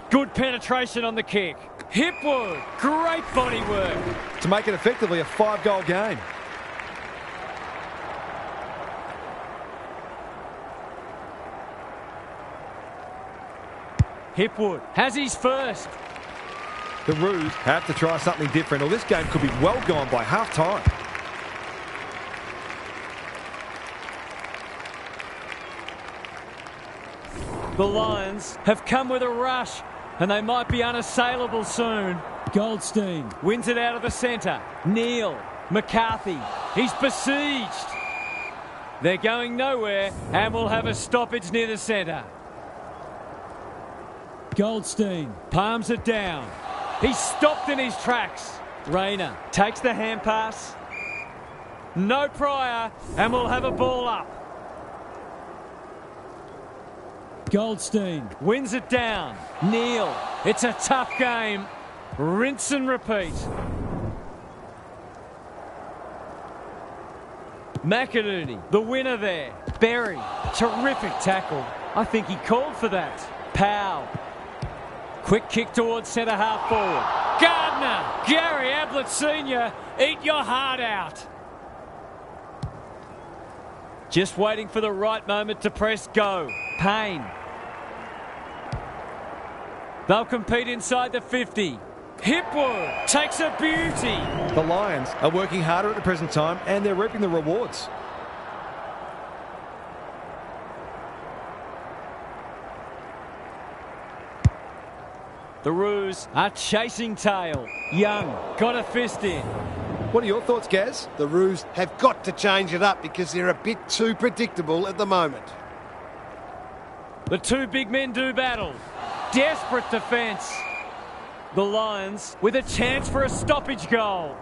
Good penetration on the kick. Hipwood, great body work. To make it effectively a 5-goal game. Hipwood has his first. The Roos have to try something different, or this game could be well gone by half-time. The Lions have come with a rush, and they might be unassailable soon. Goldstein wins it out of the centre. Neal, McCarthy, he's besieged. They're going nowhere, and will have a stoppage near the centre. Goldstein palms it down. He's stopped in his tracks. Rayner takes the hand pass. No prior, and we'll have a ball up. Goldstein wins it down. Neal, it's a tough game. Rinse and repeat. McInerney, the winner there. Berry, terrific tackle. I think he called for that. Powell. Quick kick towards centre half forward. Gardner, Gary Ablett Sr., eat your heart out. Just waiting for the right moment to press go. Payne. They'll compete inside the 50. Hipwood takes a beauty. The Lions are working harder at the present time, and they're reaping the rewards. The Roos are chasing tail. Young got a fist in. What are your thoughts, Gaz? The Roos have got to change it up because they're a bit too predictable at the moment. The two big men do battle. Desperate defence. The Lions with a chance for a stoppage goal.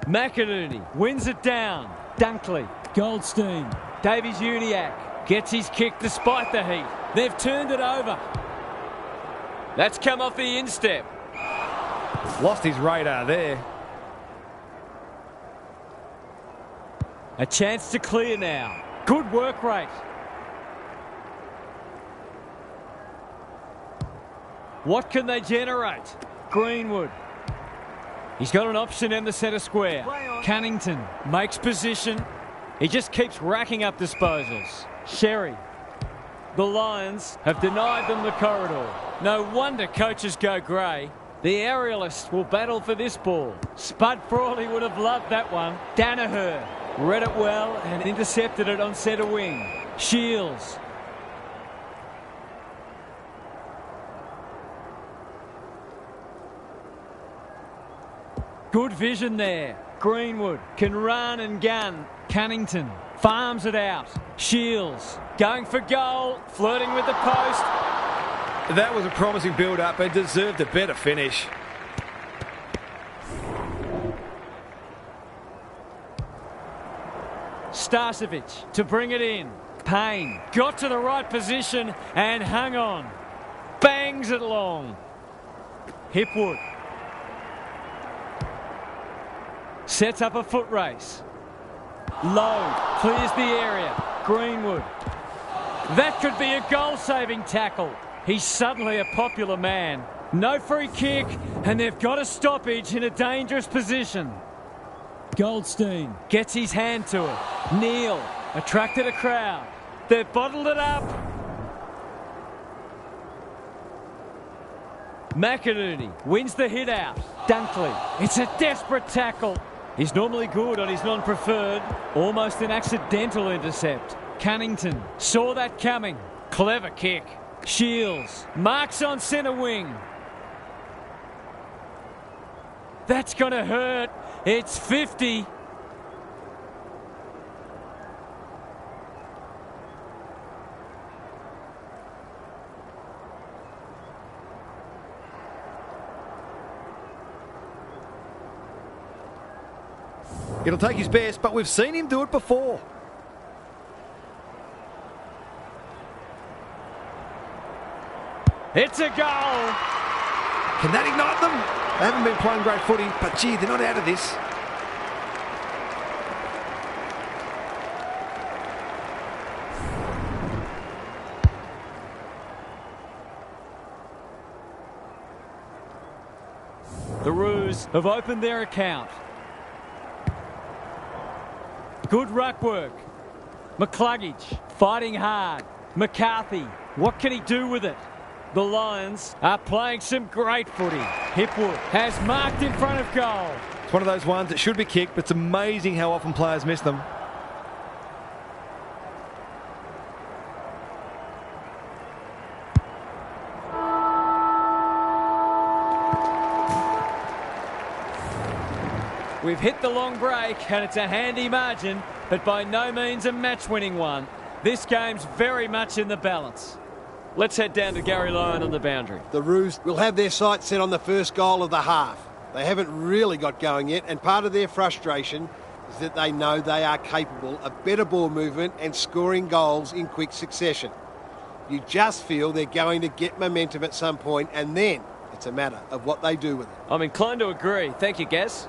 McInerney wins it down. Dunkley, Goldstein, Davies-Uniacke gets his kick despite the heat. They've turned it over. That's come off the instep. Lost his radar there. A chance to clear now. Good work rate. What can they generate? Greenwood. He's got an option in the centre square. Cunnington makes position. He just keeps racking up disposals. Sherry. The Lions have denied them the corridor. No wonder coaches go grey. The aerialists will battle for this ball. Spud Frawley would have loved that one. Danaher read it well and intercepted it on centre wing. Shields. Good vision there. Greenwood can run and gun. Cunnington farms it out. Shields going for goal, flirting with the post. That was a promising build-up and deserved a better finish. Starcevic to bring it in. Payne got to the right position and hung on. Bangs it long. Hipwood sets up a foot race. Lowe clears the area. Greenwood. That could be a goal-saving tackle. He's suddenly a popular man. No free kick, and they've got a stoppage in a dangerous position. Goldstein gets his hand to it. Neal attracted a crowd. They've bottled it up. McInerney wins the hit out. Dunkley. It's a desperate tackle. He's normally good on his non-preferred. Almost an accidental intercept. Cunnington saw that coming. Clever kick. Shields marks on centre wing. That's going to hurt. It's 50. It'll take his best, but we've seen him do it before. It's a goal. Can that ignite them? They haven't been playing great footy, but gee, they're not out of this. The Roos have opened their account. Good ruck work. McCluggage fighting hard. McCarthy, what can he do with it? The Lions are playing some great footy. Hipwood has marked in front of goal. It's one of those ones that should be kicked, but it's amazing how often players miss them. We've hit the long break and it's a handy margin, but by no means a match-winning one. This game's very much in the balance. Let's head down to Gary Lyon on the boundary. The Roos will have their sights set on the first goal of the half. They haven't really got going yet, and part of their frustration is that they know they are capable of better ball movement and scoring goals in quick succession. You just feel they're going to get momentum at some point, and then it's a matter of what they do with it. I'm inclined to agree. Thank you, Gaz.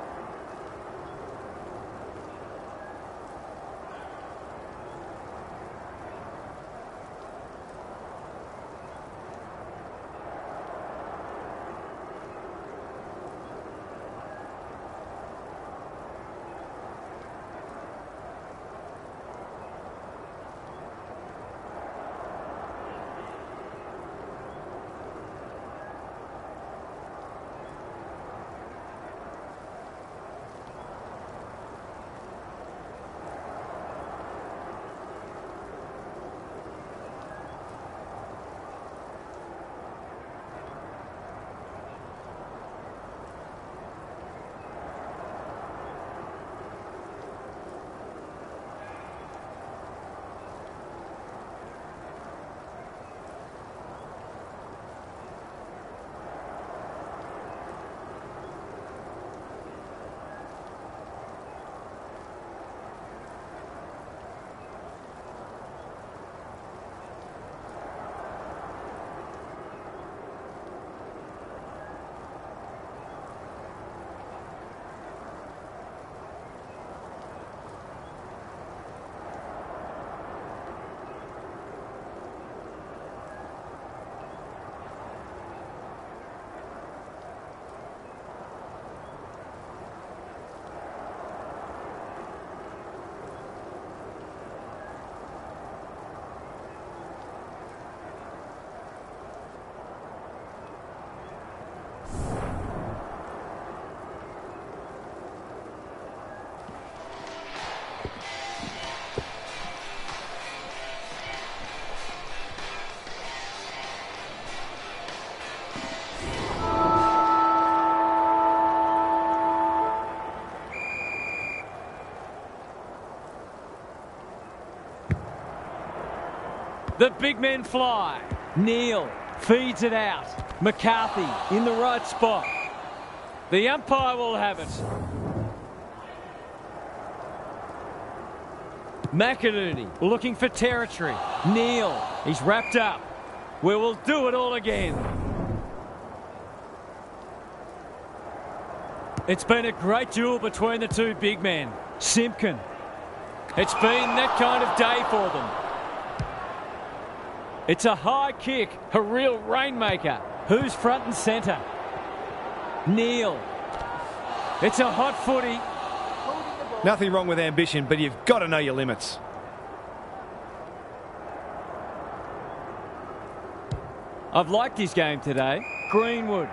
The big men fly. Neal feeds it out. McCarthy in the right spot. The umpire will have it. McInerney looking for territory. Neal, he's wrapped up. We will do it all again. It's been a great duel between the two big men. Simpkin. It's been that kind of day for them. It's a high kick, a real rainmaker. Who's front and centre? Neal. It's a hot footy. Nothing wrong with ambition, but you've got to know your limits. I've liked his game today. Greenwood.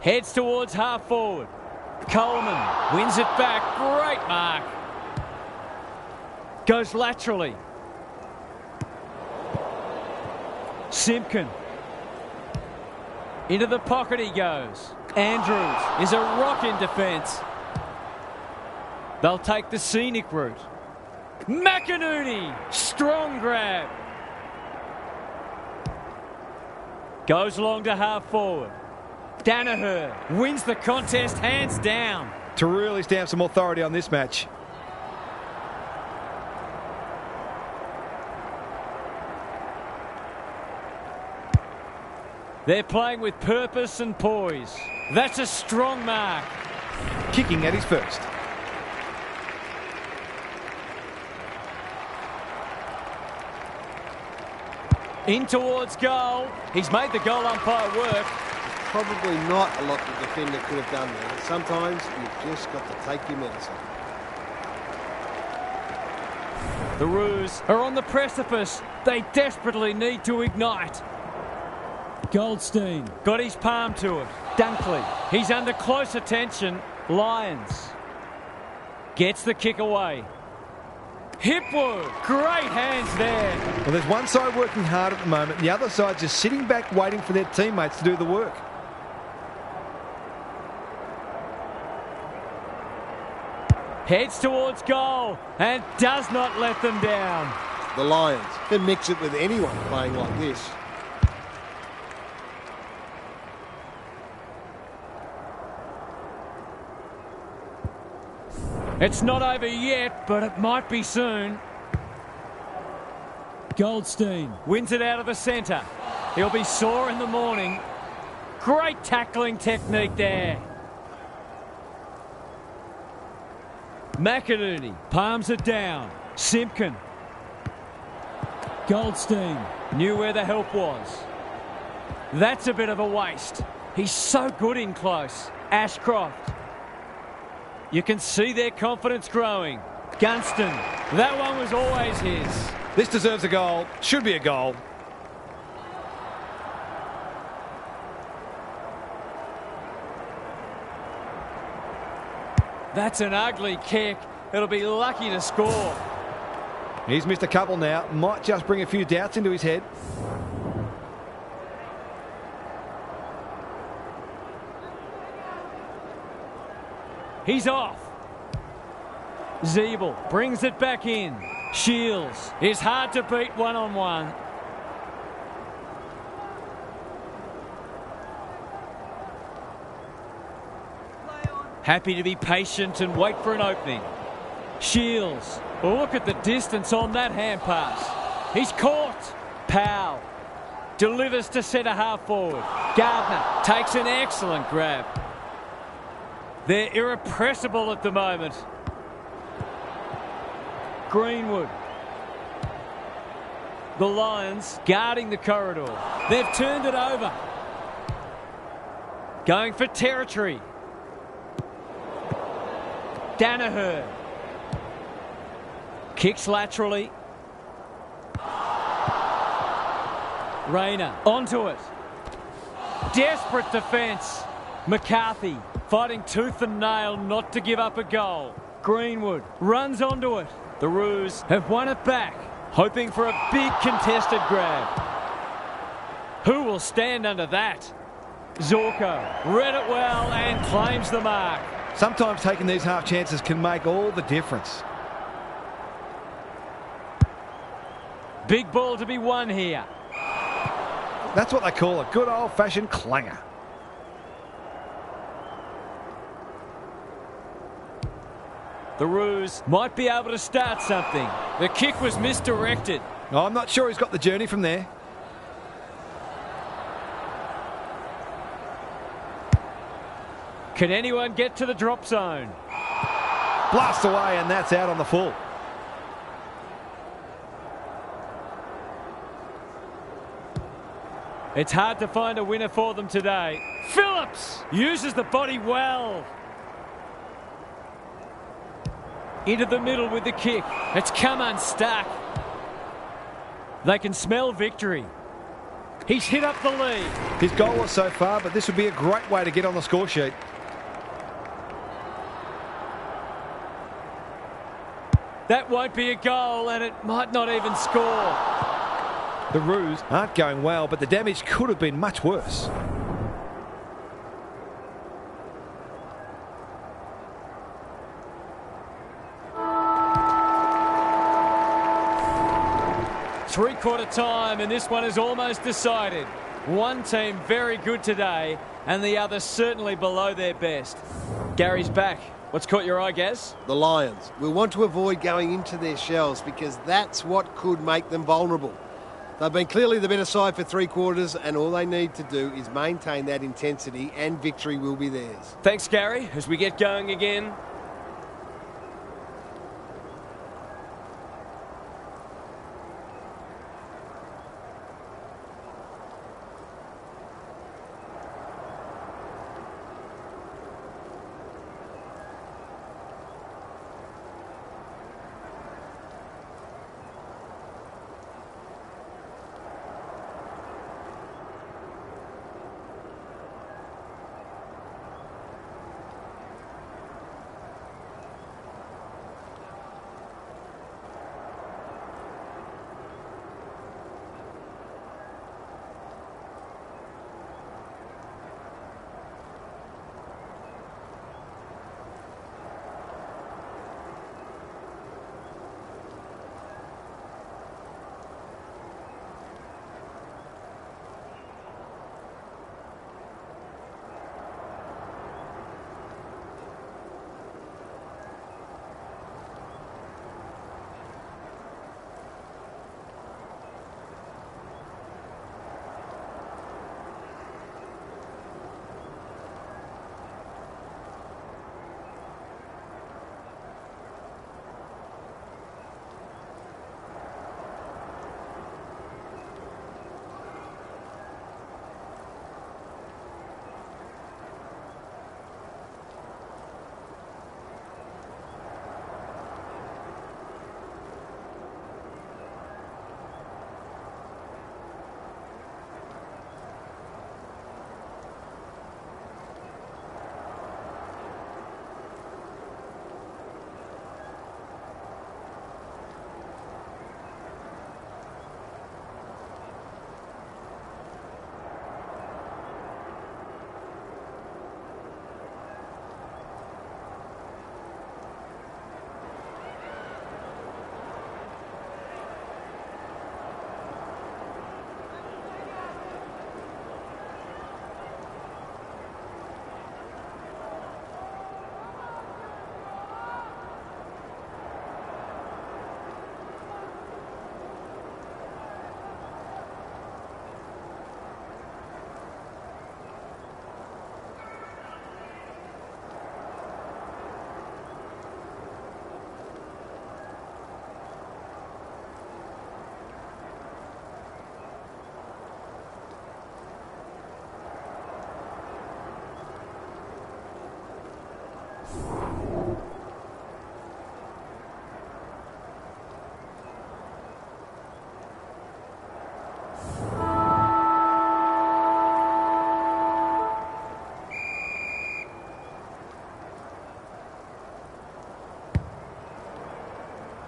Heads towards half forward. Coleman wins it back. Great mark. Goes laterally. Simpkin. Into the pocket he goes. Andrews is a rock in defence. They'll take the scenic route. McInerney, strong grab. Goes long to half forward. Danaher wins the contest hands down. To really stamp some authority on this match. They're playing with purpose and poise. That's a strong mark. Kicking at his first. In towards goal. He's made the goal umpire work. Probably not a lot the defender could have done there. Sometimes you've just got to take your medicine. The Roos are on the precipice. They desperately need to ignite. Goldstein got his palm to it. Dunkley, he's under close attention. Lyons gets the kick away. Hipwood, great hands there. Well, there's one side working hard at the moment, the other side just sitting back waiting for their teammates to do the work. Heads towards goal and does not let them down. The Lions can mix it with anyone playing like this. It's not over yet, but it might be soon. Goldstein wins it out of the centre. He'll be sore in the morning. Great tackling technique there. McInerney palms it down. Simpkin. Goldstein knew where the help was. That's a bit of a waste. He's so good in close. Ashcroft. You can see their confidence growing. Gunston, that one was always his. This deserves a goal. Should be a goal. That's an ugly kick. It'll be lucky to score. He's missed a couple now. Might just bring a few doubts into his head. He's off. Zeeble brings it back in. Shields is hard to beat one-on-one. Happy to be patient and wait for an opening. Shields, look at the distance on that hand pass. He's caught. Powell delivers to centre half forward. Gardner takes an excellent grab. They're irrepressible at the moment. Greenwood. The Lions guarding the corridor. They've turned it over. Going for territory. Danaher. Kicks laterally. Rayner onto it. Desperate defence. McCarthy fighting tooth and nail not to give up a goal. Greenwood runs onto it. The Roos have won it back, hoping for a big contested grab. Who will stand under that? Zorko read it well and claims the mark. Sometimes taking these half chances can make all the difference. Big ball to be won here. That's what they call a good old-fashioned clanger. The Roos might be able to start something. The kick was misdirected. Oh, I'm not sure he's got the journey from there. Can anyone get to the drop zone? Blast away, and that's out on the full. It's hard to find a winner for them today. Phillips uses the body well. Into the middle with the kick. It's come unstuck. They can smell victory. He's hit up the lead. His goal was so far, but this would be a great way to get on the score sheet. That won't be a goal, and it might not even score. The Roos aren't going well, but the damage could have been much worse. Three-quarter time, and this one is almost decided. One team very good today, and the other certainly below their best. Gary's back. What's caught your eye, Gaz? The Lions will want to avoid going into their shells because that's what could make them vulnerable. They've been clearly the better side for three quarters, and all they need to do is maintain that intensity, and victory will be theirs. Thanks, Gary. As we get going again.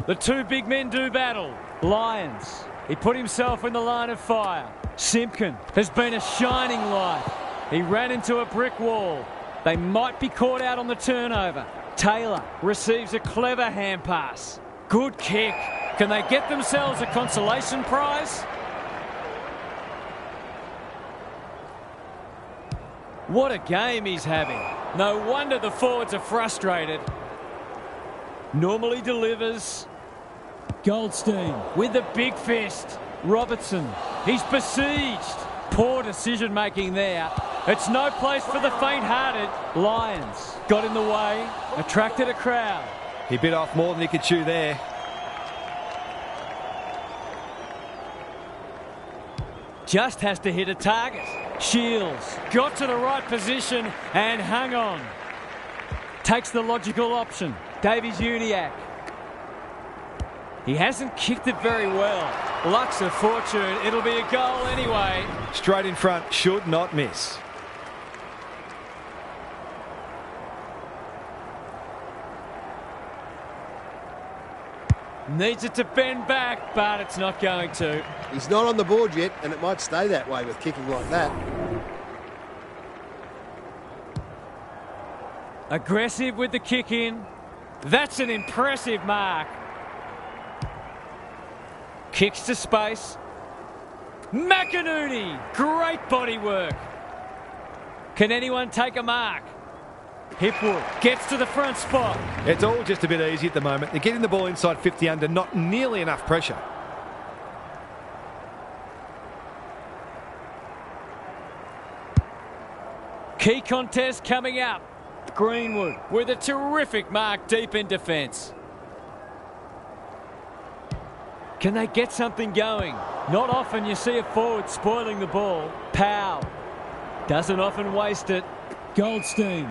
The two big men do battle. Lions. He put himself in the line of fire. Simpkin has been a shining light. He ran into a brick wall. They might be caught out on the turnover. Taylor receives a clever hand pass. Good kick. Can they get themselves a consolation prize? What a game he's having. No wonder the forwards are frustrated. Normally delivers. Goldstein with the big fist. Robertson, he's besieged. Poor decision making there. It's no place for the faint-hearted. Lions got in the way, attracted a crowd. He bit off more than he could chew there. Just has to hit a target. Shields got to the right position and hung on. Takes the logical option. Davies-Uniacke. He hasn't kicked it very well. Luck's of fortune. It'll be a goal anyway. Straight in front, should not miss. Needs it to bend back, but it's not going to. He's not on the board yet, and it might stay that way with kicking like that. Aggressive with the kick in. That's an impressive mark. Kicks to space. McInerney, great body work. Can anyone take a mark? Hipwood gets to the front spot. It's all just a bit easy at the moment. They're getting the ball inside 50 under, not nearly enough pressure. Key contest coming up. Greenwood with a terrific mark deep in defence. Can they get something going? Not often you see a forward spoiling the ball. Powell doesn't often waste it. Goldstein.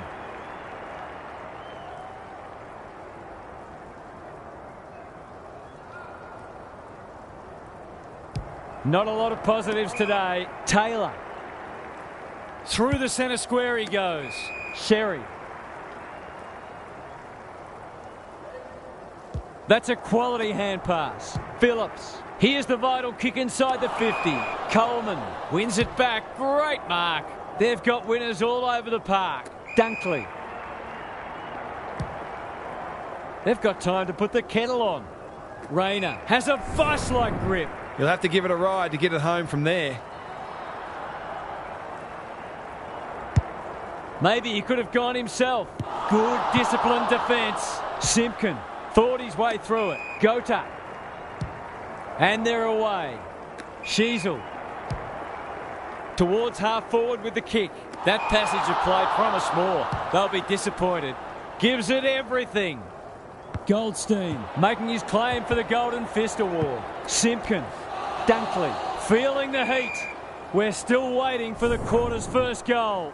Not a lot of positives today. Taylor. Through the centre square he goes. Sherry. That's a quality hand pass. Phillips. Here's the vital kick inside the 50. Coleman wins it back. Great mark. They've got winners all over the park. Dunkley. They've got time to put the kettle on. Rayner has a vice-like grip. You'll have to give it a ride to get it home from there. Maybe he could have gone himself. Good disciplined defence. Simpkin thought his way through it. Gota. And they're away. Sheasel. Towards half forward with the kick. That passage of play promised more. They'll be disappointed. Gives it everything. Goldstein making his claim for the Golden Fist Award. Simpkin. Dunkley feeling the heat. We're still waiting for the quarter's first goal.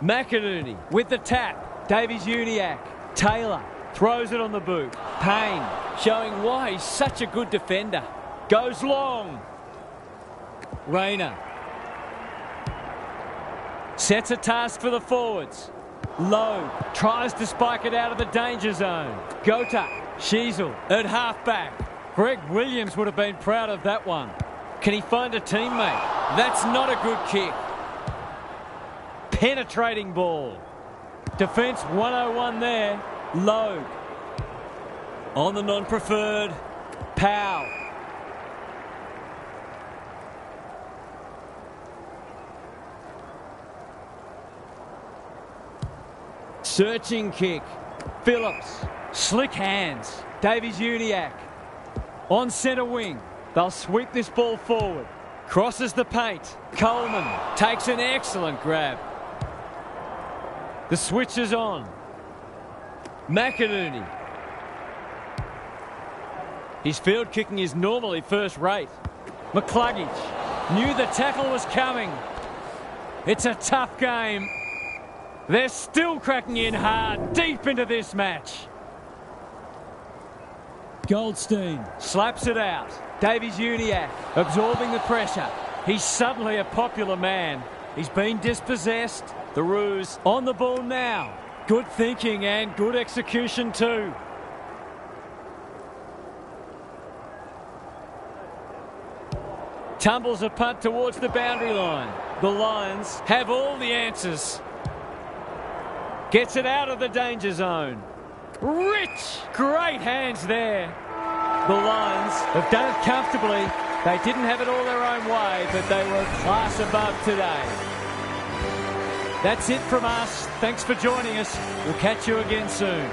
McInerney with the tap. Davies-Uniacke. Taylor throws it on the boot. Payne showing why he's such a good defender. Goes long. Rayner sets a task for the forwards. Lowe tries to spike it out of the danger zone. Gota. Sheasel at half-back. Greg Williams would have been proud of that one. Can he find a teammate? That's not a good kick. Penetrating ball. Defence 101 there. Lowe. On the non-preferred. Powell. Searching kick. Phillips. Slick hands. Davies-Uniacke. On centre wing. They'll sweep this ball forward. Crosses the paint. Coleman takes an excellent grab. The switch is on. McInerney. His field kicking is normally first rate. McCluggage knew the tackle was coming. It's a tough game. They're still cracking in hard deep into this match. Goldstein slaps it out. Davies-Uniacke absorbing the pressure. He's suddenly a popular man. He's been dispossessed. The Roos on the ball now. Good thinking and good execution too. Tumbles a punt towards the boundary line. The Lions have all the answers. Gets it out of the danger zone. Rich! Great hands there. The Lions have done it comfortably. They didn't have it all their own way, but they were a class above today. That's it from us. Thanks for joining us. We'll catch you again soon.